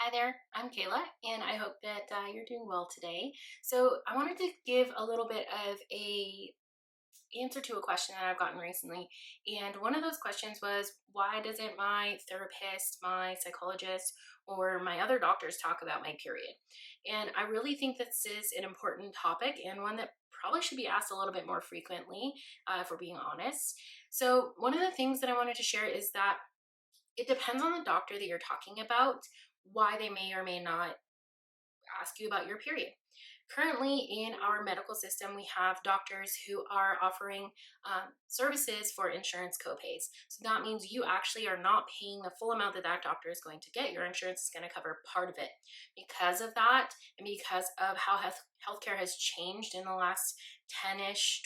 Hi there, I'm Kayla, and I hope that you're doing well today. So I wanted to give a little bit of a answer to a question that I've gotten recently. And one of those questions was, why doesn't my therapist, my psychologist, or my other doctors talk about my period? And I really think this is an important topic and one that probably should be asked a little bit more frequently, if we're being honest. So one of the things that I wanted to share is that it depends on the doctor that you're talking about, why they may or may not ask you about your period. Currently, in our medical system, we have doctors who are offering services for insurance copays. So that means you actually are not paying the full amount that that doctor is going to get. Your insurance is going to cover part of it. Because of that, and because of how healthcare has changed in the last 10 ish,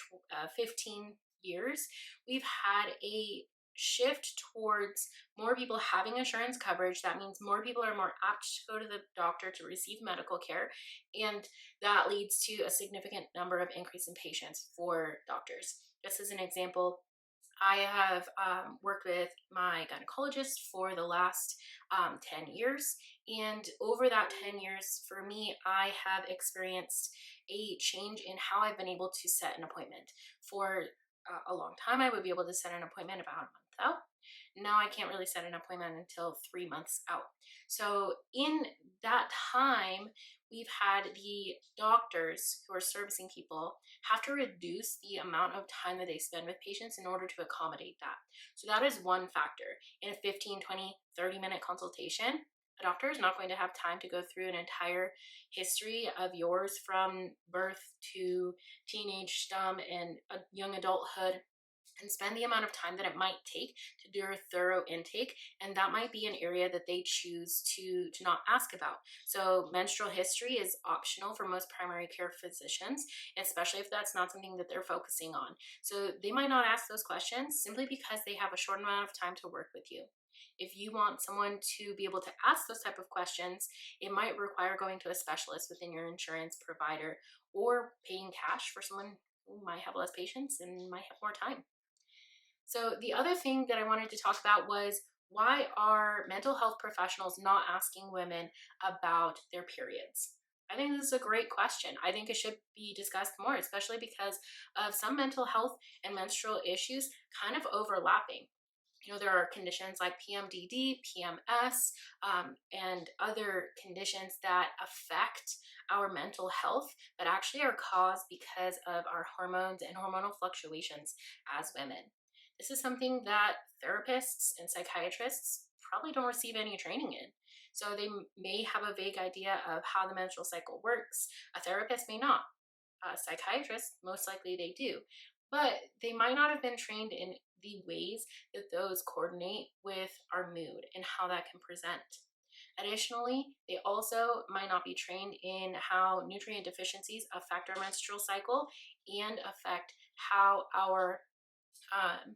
15 years, we've had a shift towards more people having insurance coverage. That means more people are more apt to go to the doctor to receive medical care, and that leads to a significant number of increase in patients for doctors. Just as an example, I have worked with my gynecologist for the last 10 years. And over that 10 years, for me, I have experienced a change in how I've been able to set an appointment. For a long time, I would be able to set an appointment about a month out. Now I can't really set an appointment until 3 months out. So in that time, we've had the doctors who are servicing people have to reduce the amount of time that they spend with patients in order to accommodate that. So that is one factor. In a 15, 20, 30-minute consultation, a doctor is not going to have time to go through an entire history of yours from birth to teenage and young adulthood and spend the amount of time that it might take to do a thorough intake, and that might be an area that they choose to not ask about. So menstrual history is optional for most primary care physicians, especially if that's not something that they're focusing on. So they might not ask those questions simply because they have a short amount of time to work with you. If you want someone to be able to ask those type of questions, it might require going to a specialist within your insurance provider or paying cash for someone who might have less patience and might have more time. So the other thing that I wanted to talk about was, why are mental health professionals not asking women about their periods? I think this is a great question. I think it should be discussed more, especially because of some mental health and menstrual issues kind of overlapping. There are conditions like PMDD, PMS, and other conditions that affect our mental health, but actually are caused because of our hormones and hormonal fluctuations as women. This is something that therapists and psychiatrists probably don't receive any training in. So they may have a vague idea of how the menstrual cycle works. A therapist may not. A psychiatrist, most likely they do. But they might not have been trained in the ways that those coordinate with our mood and how that can present. Additionally, they also might not be trained in how nutrient deficiencies affect our menstrual cycle and affect how our um,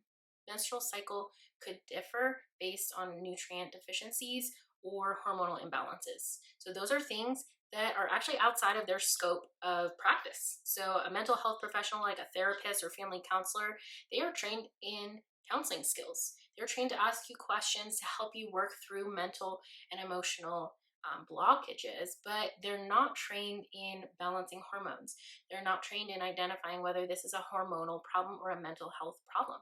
menstrual cycle could differ based on nutrient deficiencies or hormonal imbalances. So those are things that are actually outside of their scope of practice. So a mental health professional like a therapist or family counselor, they are trained in counseling skills. They're trained to ask you questions to help you work through mental and emotional blockages, but they're not trained in balancing hormones. They're not trained in identifying whether this is a hormonal problem or a mental health problem.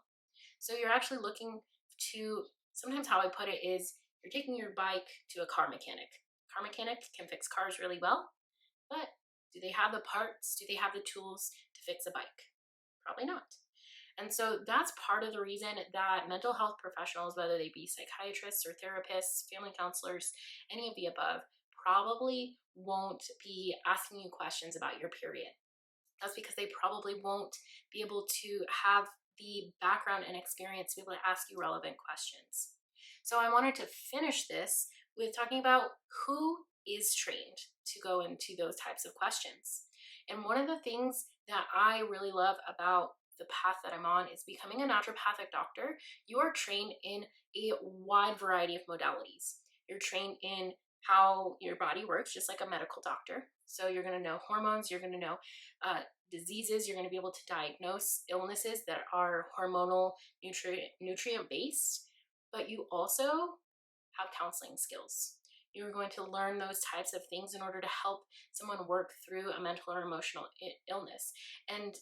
So you're actually looking to, sometimes how I put it is, you're taking your bike to a car mechanic. Car mechanic can fix cars really well, but do they have the parts? Do they have the tools to fix a bike? Probably not. And so that's part of the reason that mental health professionals, whether they be psychiatrists or therapists, family counselors, any of the above, probably won't be asking you questions about your period. That's because they probably won't be able to have the background and experience to be able to ask you relevant questions. So I wanted to finish this with talking about who is trained to go into those types of questions. And one of the things that I really love about the path that I'm on is becoming a naturopathic doctor. You are trained in a wide variety of modalities. You're trained in how your body works, just like a medical doctor. So you're going to know hormones, you're going to know diseases, you're going to be able to diagnose illnesses that are hormonal, nutrient based, but you also have counseling skills. You're going to learn those types of things in order to help someone work through a mental or emotional illness, and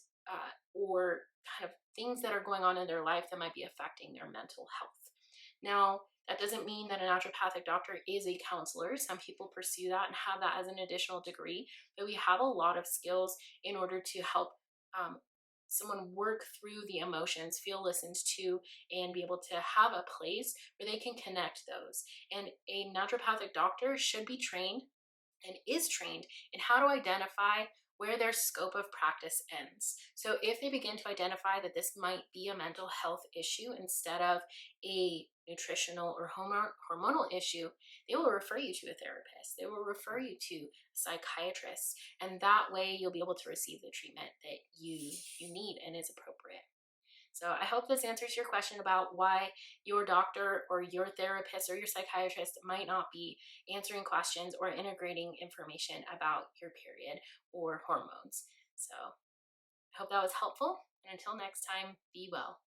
or kind of things that are going on in their life that might be affecting their mental health. Now, that doesn't mean that a naturopathic doctor is a counselor. Some people pursue that and have that as an additional degree, but we have a lot of skills in order to help um, someone work through the emotions, feel listened to, and be able to have a place where they can connect those. And a naturopathic doctor should be trained and is trained in how to identify where their scope of practice ends. So if they begin to identify that this might be a mental health issue instead of a nutritional or hormonal issue, they will refer you to a therapist. They will refer you to a psychiatrist. And that way you'll be able to receive the treatment that you need and is appropriate. So I hope this answers your question about why your doctor or your therapist or your psychiatrist might not be answering questions or integrating information about your period or hormones. So I hope that was helpful. And until next time, be well.